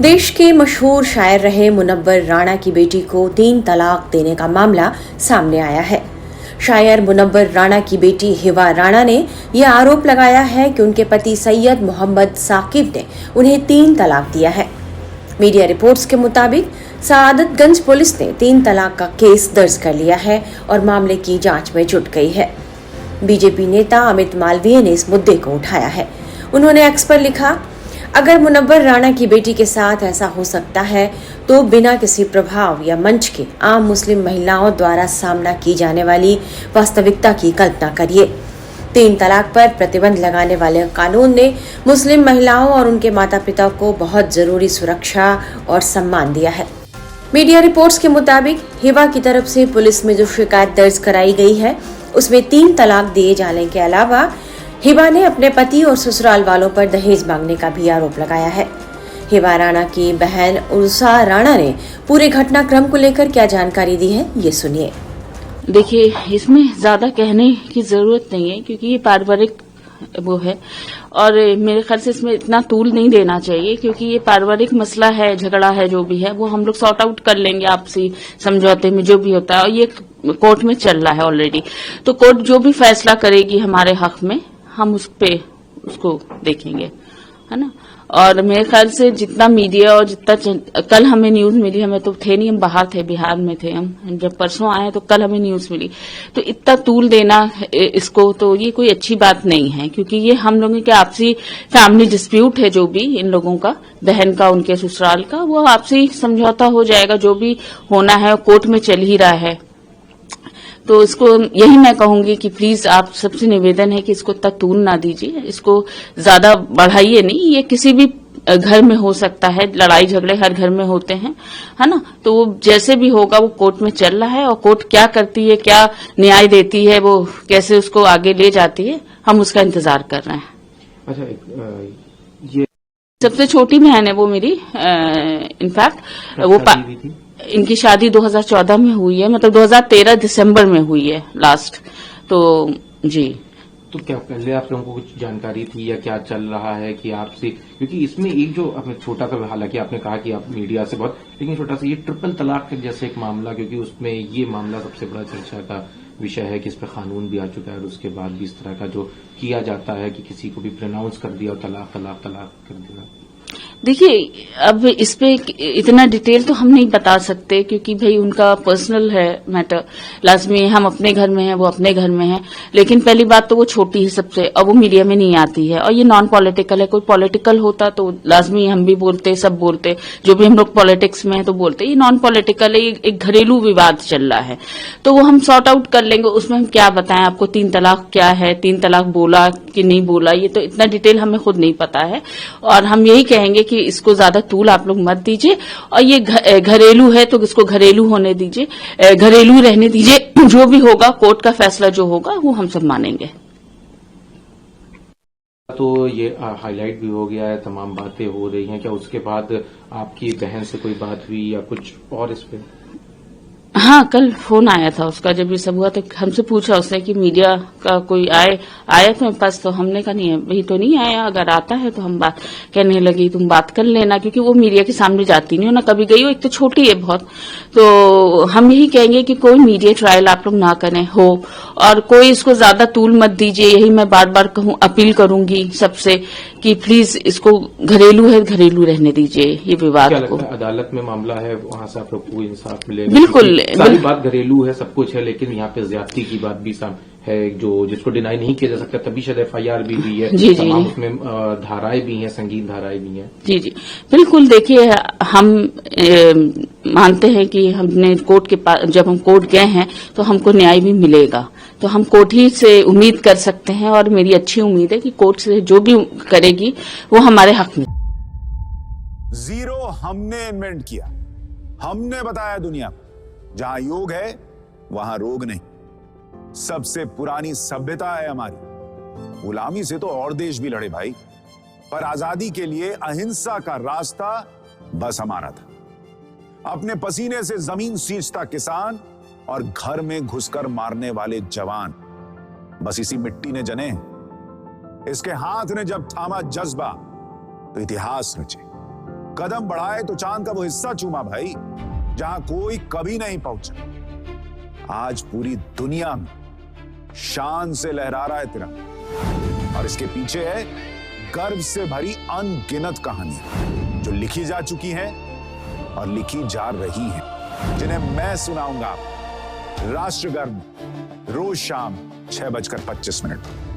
देश के मशहूर शायर रहे मुनव्वर राणा की बेटी को 3 तलाक देने का मामला सामने आया है। शायर मुनव्वर राणा की बेटी हिबा राणा ने यह आरोप लगाया है कि उनके पति सैयद मोहम्मद साकिब ने उन्हें 3 तलाक दिया है। मीडिया रिपोर्ट्स के मुताबिक सआदतगंज पुलिस ने 3 तलाक का केस दर्ज कर लिया है और मामले की जांच में जुट गई है। बीजेपी नेता अमित मालवीय ने इस मुद्दे को उठाया है। उन्होंने एक्स पर लिखा, अगर मुनव्वर राणा की बेटी के साथ ऐसा हो सकता है तो बिना किसी प्रभाव या मंच के आम मुस्लिम महिलाओं द्वारा सामना की जाने वाली वास्तविकता की कल्पना करिए। 3 तलाक पर प्रतिबंध लगाने वाले कानून ने मुस्लिम महिलाओं और उनके माता पिता को बहुत जरूरी सुरक्षा और सम्मान दिया है। मीडिया रिपोर्ट्स के मुताबिक हिबा की तरफ से पुलिस में जो शिकायत दर्ज कराई गई है उसमें 3 तलाक दिए जाने के अलावा हिबा ने अपने पति और ससुराल वालों पर दहेज मांगने का भी आरोप लगाया है। हिबा राणा की बहन उर्सा राणा ने पूरे घटनाक्रम को लेकर क्या जानकारी दी है, ये सुनिए। देखिए, इसमें ज्यादा कहने की जरूरत नहीं है क्योंकि ये पारिवारिक वो है और मेरे ख्याल से इसमें इतना तूल नहीं देना चाहिए क्योंकि ये पारिवारिक मसला है, झगड़ा है, जो भी है वो हम लोग सॉर्ट आउट कर लेंगे आपसी समझौते में जो भी होता है। और ये कोर्ट में चल रहा है ऑलरेडी, तो कोर्ट जो भी फैसला करेगी हमारे हक में हम उसको देखेंगे, है ना। और मेरे ख्याल से जितना मीडिया और जितना कल हमें न्यूज मिली, हमें तो थे नहीं, हम बाहर थे, बिहार में थे हम जब परसों आए तो कल हमें न्यूज मिली, तो इतना तूल देना इसको तो ये कोई अच्छी बात नहीं है क्योंकि ये हम लोगों के आपसी फैमिली डिस्प्यूट है। जो भी इन लोगों का, बहन का, उनके ससुराल का, वो आपसी समझौता हो जाएगा, जो भी होना है कोर्ट में चल ही रहा है। तो इसको यही मैं कहूंगी कि प्लीज आप सबसे निवेदन है कि इसको इतना तूल ना दीजिए, इसको ज्यादा बढ़ाइए नहीं। ये किसी भी घर में हो सकता है, लड़ाई झगड़े हर घर में होते हैं, है ना। तो वो जैसे भी होगा वो कोर्ट में चल रहा है और कोर्ट क्या करती है, क्या न्याय देती है, वो कैसे उसको आगे ले जाती है, हम उसका इंतजार कर रहे हैं। अच्छा, ये सबसे छोटी बहन है वो मेरी, इनफैक्ट वो इनकी शादी 2014 में हुई है, मतलब 2013 दिसंबर में हुई है लास्ट। तो जी, तो क्या पहले आप लोगों को कुछ जानकारी थी या क्या चल रहा है कि आपसे, क्योंकि इसमें एक जो आपने छोटा सा, हालांकि आपने कहा कि आप मीडिया से बहुत, लेकिन छोटा सा ये ट्रिपल तलाक जैसे एक मामला, क्योंकि उसमें ये मामला सबसे बड़ा चर्चा का विषय है कि इस पर कानून भी आ चुका है और उसके बाद भी इस तरह का जो किया जाता है कि किसी को भी प्रोनाउंस कर दिया और तलाक तलाक तलाक कर दिया। देखिए, अब इस पे इतना डिटेल तो हम नहीं बता सकते क्योंकि भाई उनका पर्सनल है मैटर। लाजमी हम अपने घर में हैं, वो अपने घर में है, लेकिन पहली बात तो वो छोटी है सबसे और वो मीडिया में नहीं आती है और ये नॉन पॉलिटिकल है। कोई पॉलिटिकल होता तो लाजमी हम भी बोलते, सब बोलते, जो भी हम लोग पॉलिटिक्स में है तो बोलते। ये नॉन पॉलिटिकल है, एक घरेलू विवाद चल रहा है, तो वो हम सॉर्ट आउट कर लेंगे। उसमें हम क्या बताएं आपको, 3 तलाक क्या है, 3 तलाक बोला कि नहीं बोला, ये तो इतना डिटेल हमें खुद नहीं पता है। और हम यही कहेंगे कि इसको ज्यादा तूल आप लोग मत दीजिए और ये घरेलू है तो इसको घरेलू होने दीजिए, घरेलू रहने दीजिए। जो भी होगा, कोर्ट का फैसला जो होगा वो हम सब मानेंगे। तो ये हाईलाइट भी हो गया है, तमाम बातें हो रही हैं, क्या उसके बाद आपकी बहन से कोई बात हुई या कुछ और इस पे? हाँ, कल फोन आया था उसका, जब ये सब हुआ तो हमसे पूछा उसने कि मीडिया का कोई आया तो मेरे पास, तो हमने कहा नहीं, वही तो नहीं आया, अगर आता है तो हम बात कहने लगी तुम बात कर लेना, क्योंकि वो मीडिया के सामने जाती नहीं हो ना, कभी गई हो, एक तो छोटी है बहुत। तो हम यही कहेंगे कि कोई मीडिया ट्रायल आप लोग ना करें हो और कोई इसको ज्यादा तूल मत दीजिए। यही मैं बार बार अपील करूंगी सबसे कि प्लीज इसको घरेलू है, घरेलू रहने दीजिए ये विवाद को। अदालत में मामला है, वहां से आप लोग को इंसाफ मिलेगा। बिल्कुल, सारी बात घरेलू है, सब कुछ है, लेकिन यहाँ पे ज्यादती की बात भी है जो जिसको डिनाई नहीं किया जा सकता, तभी शायद FIR भी हुई है। जी, तमाम उसमें धाराएं भी हैं, संगीन धाराएं भी हैं। जी जी, बिल्कुल। देखिए, हम मानते हैं कि हमने कोर्ट के पास, जब हम कोर्ट गए हैं तो हमको न्याय भी मिलेगा, तो हम कोर्ट ही से उम्मीद कर सकते हैं और मेरी अच्छी उम्मीद है कि कोर्ट से जो भी करेगी वो हमारे हक में। जीरो हमने इन्वेंट किया, हमने बताया दुनिया को, जहां योग है वहां रोग नहीं। सबसे पुरानी सभ्यता है हमारी। गुलामी से तो और देश भी लड़े भाई, पर आजादी के लिए अहिंसा का रास्ता बस हमारा था। अपने पसीने से जमीन सींचता किसान और घर में घुसकर मारने वाले जवान, बस इसी मिट्टी ने जने। इसके हाथ ने जब थामा जज्बा तो इतिहास रचे, कदम बढ़ाए तो चांद का वो हिस्सा चूमा भाई जहां कोई कभी नहीं पहुंचा। आज पूरी दुनिया में शान से लहरा रहा है तिरंगा और इसके पीछे है गर्व से भरी अनगिनत कहानियां जो लिखी जा चुकी हैं और लिखी जा रही हैं, जिन्हें मैं सुनाऊंगा राष्ट्रगर्व रोज शाम 6:25 पर।